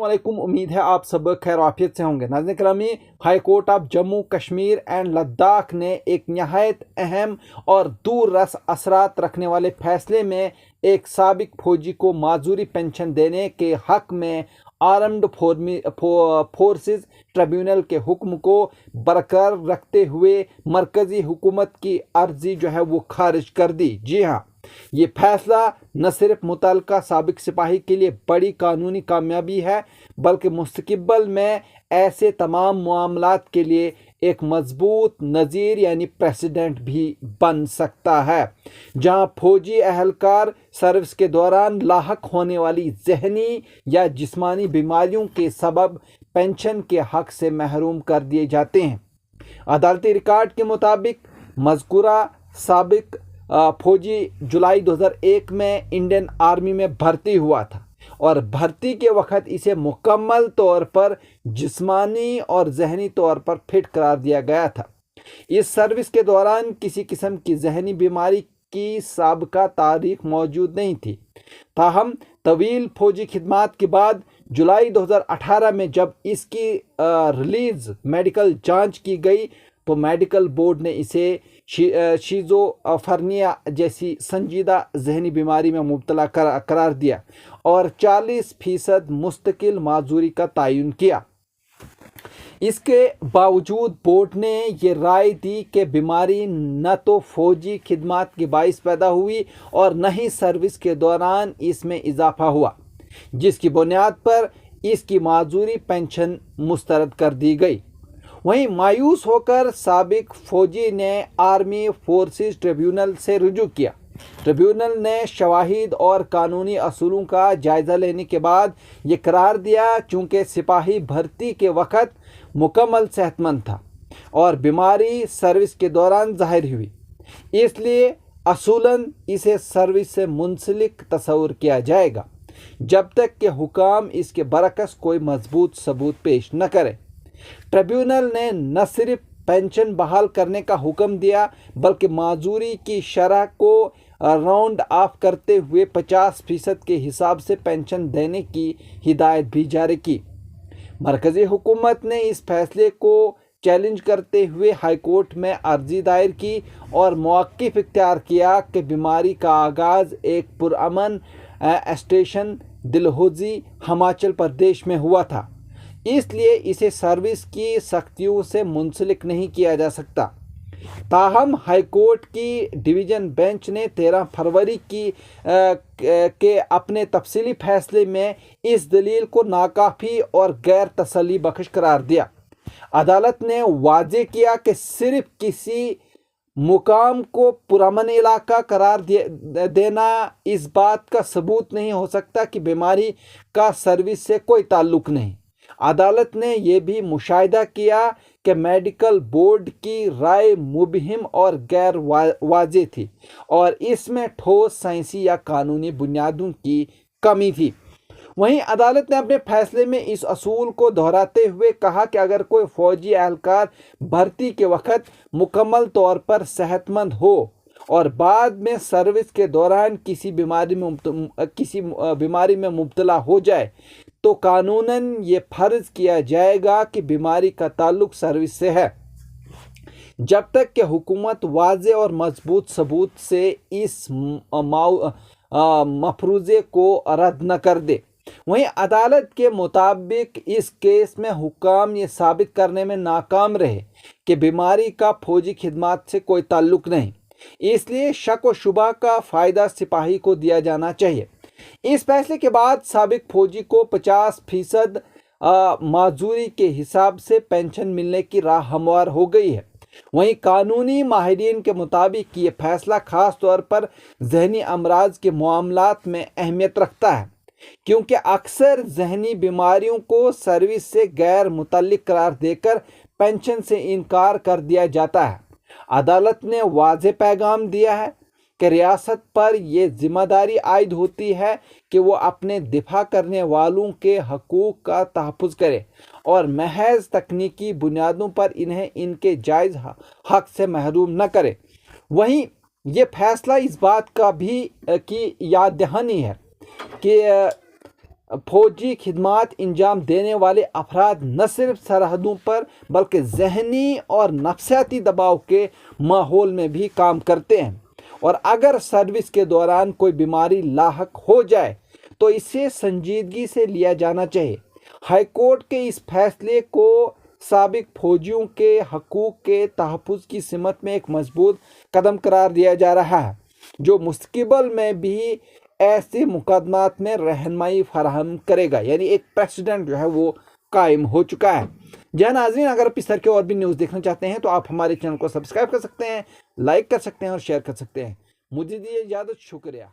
अस्सलामुअलैकुम। उम्मीद है आप सब खैर आफियत से होंगे। नाज़रीन करामी, high court of Jammu Kashmir and Ladakh ने एक नहायत अहम और दूर रस असरात रखने वाले फैसले में एक साबिक फौजी को माजूरी पेंशन देने के हक में आर्म्ड फोर्सेस ट्रिब्यूनल के हुक्म को बरकरार रखते हुए मरकज़ी हुकूमत की अर्जी वो खारिज कर दी। जी हाँ, ये फैसला न सिर्फ मुतल्लिका साबिक सिपाही के लिए बड़ी कानूनी कामयाबी है, बल्कि मुस्तक़बिल में ऐसे तमाम मामलात के लिए एक मजबूत नज़ीर प्रेसिडेंट भी बन सकता है, जहां फौजी अहलकार सर्विस के दौरान लाहक होने वाली जहनी या जिस्मानी बीमारियों के सबब पेंशन के हक से महरूम कर दिए जाते हैं। अदालती रिकॉर्ड के मुताबिक मज़कूरा साबिक फौजी जुलाई 2001 में इंडियन आर्मी में भर्ती हुआ था और भर्ती के वक्त इसे मुकम्मल तौर पर जिस्मानी और जहनी तौर पर फिट करार दिया गया था। इस सर्विस के दौरान किसी किस्म की जहनी बीमारी की साबिका तारीख मौजूद नहीं थी। ताहम तवील फौजी खिदमात के बाद जुलाई 2018 में जब इसकी रिलीज मेडिकल जांच की गई तो मेडिकल बोर्ड ने इसे शिज़ोफ्रेनिया जैसी संजीदा जहनी बीमारी में मुब्तला करार दिया और 40% मुस्तकिल माजूरी का तयन किया। इसके बावजूद बोर्ड ने ये राय दी कि बीमारी न तो फौजी खिदमात के बाइस पैदा हुई और न ही सर्विस के दौरान इसमें इजाफा हुआ, जिसकी बुनियाद पर इसकी माजूरी पेंशन मुस्तरद कर दी गई। वहीं मायूस होकर साबिक फौजी ने आर्मी फोर्सेस ट्रिब्यूनल से रुजू किया। ट्रिब्यूनल ने शवाहिद और कानूनी असूलों का जायज़ा लेने के बाद ये करार दिया चूँकि सिपाही भर्ती के वक़्त मुकम्मल सेहतमंद था और बीमारी सर्विस के दौरान ज़ाहिर हुई, इसलिए असूलन इसे सर्विस से मुंसलिक तस्वुर किया जाएगा जब तक कि हुकाम इसके बरकस कोई मजबूत सबूत पेश न करे। ट्रिब्यूनल ने न सिर्फ पेंशन बहाल करने का हुक्म दिया बल्कि माजूरी की शरह को राउंड ऑफ करते हुए 50% के हिसाब से पेंशन देने की हिदायत भी जारी की। मरकज़ी हुकूमत ने इस फैसले को चैलेंज करते हुए हाई कोर्ट में अर्जी दायर की और मौक़िफ़ इख्तियार किया कि बीमारी का आगाज़ एक पुरअमन स्टेशन दिलहौजी हिमाचल प्रदेश में हुआ था, इसलिए इसे सर्विस की सख्तियों से मुंसलिक नहीं किया जा सकता। ताहम हाई कोर्ट की डिवीज़न बेंच ने 13 फरवरी के अपने तफसीली फैसले में इस दलील को नाकाफ़ी और गैर तसल्ली बख्श करार दिया। अदालत ने वाज़े किया कि सिर्फ किसी मुकाम को पुरअमन इलाका करार देना इस बात का सबूत नहीं हो सकता कि बीमारी का सर्विस से कोई ताल्लुक़ नहीं। अदालत ने यह भी मुशाहिदा किया कि मेडिकल बोर्ड की राय मुबहिम और गैर वाज़े थी और इसमें ठोस साइंसी या कानूनी बुनियादों की कमी थी। वहीं अदालत ने अपने फैसले में इस असूल को दोहराते हुए कहा कि अगर कोई फौजी एहलकार भर्ती के वक़्त मुकम्मल तौर पर सेहतमंद हो और बाद में सर्विस के दौरान किसी बीमारी में मुब्तला हो जाए तो कानूनन ये फ़र्ज़ किया जाएगा कि बीमारी का ताल्लुक़ सर्विस से है, जब तक कि हुकूमत वाज़े और मजबूत सबूत से इस मफरूज़े को रद्द न कर दे। वहीं अदालत के मुताबिक इस केस में हुकाम ये साबित करने में नाकाम रहे कि बीमारी का फौजी खिदमात से कोई ताल्लुक़ नहीं, इसलिए शक व शुबा का फ़ायदा सिपाही को दिया जाना चाहिए। इस फैसले के बाद साबिक फौजी को 50% माजूरी के हिसाब से पेंशन मिलने की राह हमवार हो गई है। वहीं कानूनी माहिरीन के मुताबिक ये फैसला ख़ास तौर पर जहनी अमराज के मामलात में अहमियत रखता है, क्योंकि अक्सर जहनी बीमारियों को सर्विस से गैर मुतल्लिक करार देकर पेंशन से इनकार कर दिया जाता है। अदालत ने वाज़े पैगाम दिया है कि रियासत पर यह जिम्मेदारी आयद होती है कि वो अपने दिफा करने वालों के हकूक़ का तहफ़्फ़ुज़ करे और महज तकनीकी बुनियादों पर इन्हें इनके जायज़ हक से महरूम न करे। वहीं ये फैसला इस बात का भी की याद दहानी है कि فوجی خدمات انجام دینے والے افراد نہ صرف سرحدوں پر بلکہ ذہنی اور نفسیاتی دباؤ کے ماحول میں بھی کام کرتے ہیں، اور اگر سروس کے دوران کوئی بیماری لاحق ہو جائے تو اسے سنجیدگی سے لیا جانا چاہیے۔ ہائی کورٹ کے اس فیصلے کو سابق فوجیوں کے حقوق کے تحفظ کی سمت میں ایک مضبوط قدم قرار دیا جا رہا ہے، جو مستقبل میں بھی ایسے مقدمات میں رہنمائی فراہم کرے گا۔ یعنی ایک پریسیڈنٹ جو ہے وہ قائم ہو چکا ہے۔ جہاں ناظرین، اگر آپ اس طرح کے اور بھی نیوز دیکھنا چاہتے ہیں تو آپ ہمارے چینل کو سبسکرائب کر سکتے ہیں، لائک کر سکتے ہیں اور شیئر کر سکتے ہیں۔ مجھے دیجیے اجازت، شکریہ۔